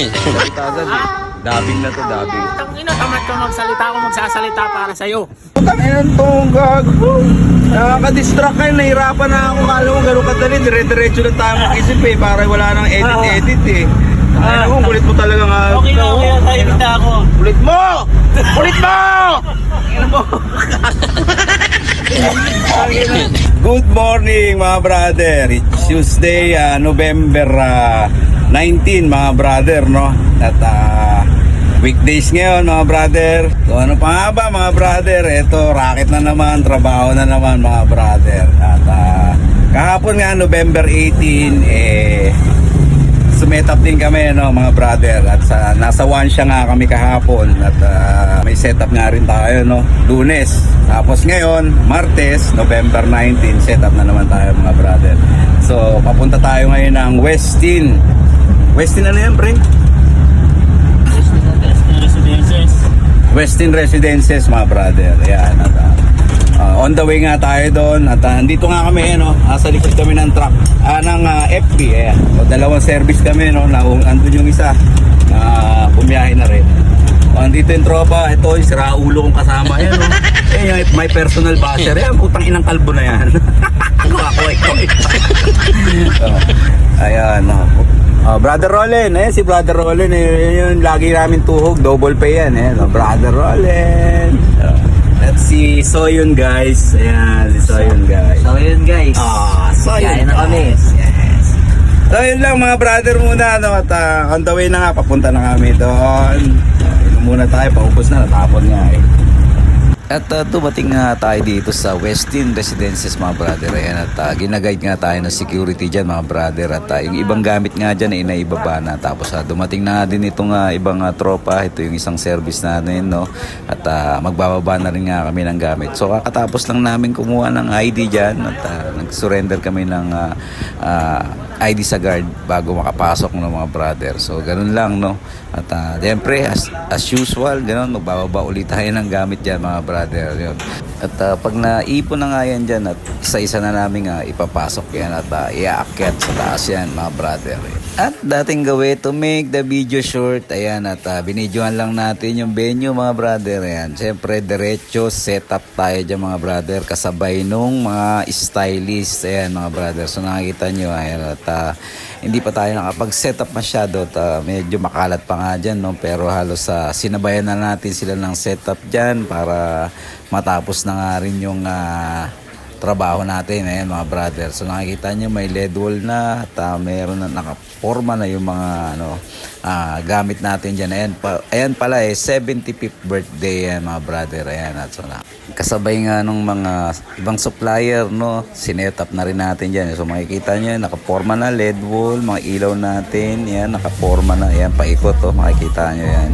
Salita agad. Dabing na to, dabing. Tangina, tamad ka magsalita, ako magsasalita para sa'yo. Ayun tong gago. Nakaka-distract kayo, nahirapan na ako. Kala mo gano'ng kadali, dire-diretso na tayo mag-isip eh. Para wala nang edit-edit eh. Ay naku, kulit mo talaga nga. Okay na, tayo na ako. Kulit mo! Kulit mo! Good morning mga brother. It's Tuesday, November 19 mga brother, no? At weekdays ngayon mga brother. So ano pa nga ba mga brother? Ito, racket na naman, trabaho na naman mga brother. At kahapon nga November 18 sumetap din kami, no, mga brother. At nasa Wansha nga kami kahapon. At may setup nga rin tayo, no, Lunes. Tapos ngayon, Martes, November 19, setup na naman tayo mga brother. So papunta tayo ngayon ng Westin. Westin ano yan, pre? Westin Residences mga brother. Ayan. At, on the way nga tayo doon. At andito nga kami, no, sa likod kami ng truck, ng FB. Ayan. So, dalawang service kami, no, na andun yung isa pumiyahe na rin. Andito yung tropa. Ito yung siraulo kong kasama. Ayan, no. Ayan, my personal basher. Ayan, putang inang kalbo na yan. Ayan, no. Brother Rollen, si Brother Rollen, yun lagi namin tuhog, double pay yan, Brother Rollen. Let's see Soyun guys. Ayan, si Soyun guys. Soyun guys. Soyun na kami. Yes. So yun lang mga brother muna, no? At on the way na nga, papunta na kami doon. Inom muna tayo, paubos na, natapon nga eh. At dumating nga tayo dito sa Westin Residences mga brother. Ayan, at ginaguide nga tayo ng security dyan mga brother. At yung ibang gamit nga dyan ay inaibaba na. Tapos dumating na nga din itong ibang tropa. Ito yung isang service natin, no? At magbababa na rin nga kami ng gamit. So kakatapos lang namin kumuha ng ID dyan. At nag-surrender kami ng ID sa guard bago makapasok ng mga brother. So ganun lang, no? At siyempre as usual, ganun, magbababa ulit tayo ng gamit dyan mga brother. Yun. At pag naipon na nga yan dyan at isa-isa na namin ipapasok yan at iaakyat sa taas yan mga brother. At dating gawin to make the video short, ayan, at binidyohan lang natin yung venue mga brother. Ayan, siyempre diretso setup tayo dyan mga brother kasabay nung mga stylist. Ayan mga brother, so nakikita nyo, ayan, at hindi pa tayo nakapag-setup masyado at medyo makalat pa nga dyan, no? Pero halos sinabayan na natin sila ng setup dyan para matapos na nga rin yung trabaho natin. Ayan mga brother, so nakikita nyo may LED wall na at meron na nakaporma na yung mga gamit natin dyan. Ayan pala 75th birthday yan mga brother. Ayan, at so kasabay nga nung mga ibang supplier, no, sinetap na rin natin dyan. So makikita nyo nakaporma na LED wall, mga ilaw natin, yan nakaporma na, yan paikot, makikita nyo yan.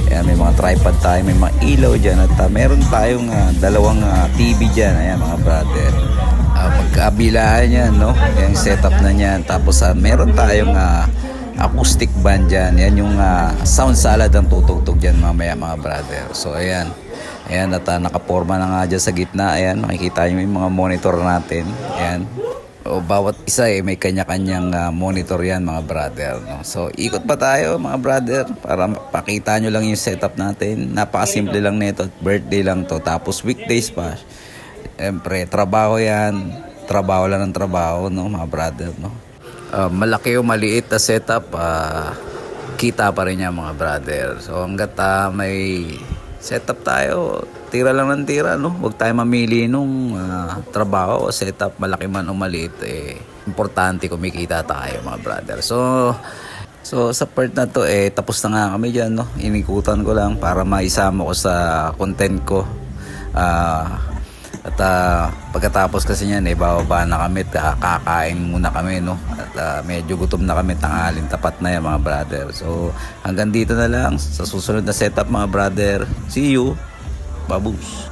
Ayan, may mga tripod tayo, may mga ilaw dyan at meron tayong dalawang TV dyan. Ayan mga brother, magkabilaan yan, no, yung setup na yan. Tapos meron tayong acoustic band dyan. Yan yung sound salad ang tutugtog dyan mamaya mga brother. So ayan, ayan, at nakaporma na nga dyan sa gitna. Ayan, makikita nyo yung mga monitor natin. Ayan, bawat isa may kanya-kanyang monitor yan mga brother, no? So ikot pa tayo mga brother para pakita nyo lang yung setup natin. Napakasimple lang nito, birthday lang to, tapos weekdays pa. Siyempre trabaho yan, trabaho lang ng trabaho, no mga brother, no? Malaki o maliit na setup, kita pa rin yan mga brother. So hanggat may setup tayo, tira lang ng tira, no? Huwag tayo mamili nung trabaho o setup, malaki man o maliit, importante kumikita tayo mga brother. So sa part na to, tapos na nga kami dyan, no? Inikutan ko lang para maisama ko sa content ko. At pagkatapos kasi niyan, bababa na kami, kakain muna kami, no? At medyo gutom na kami, tanghalin tapat na yan mga brother. So hanggang dito na lang sa susunod na setup mga brother. See you, babus.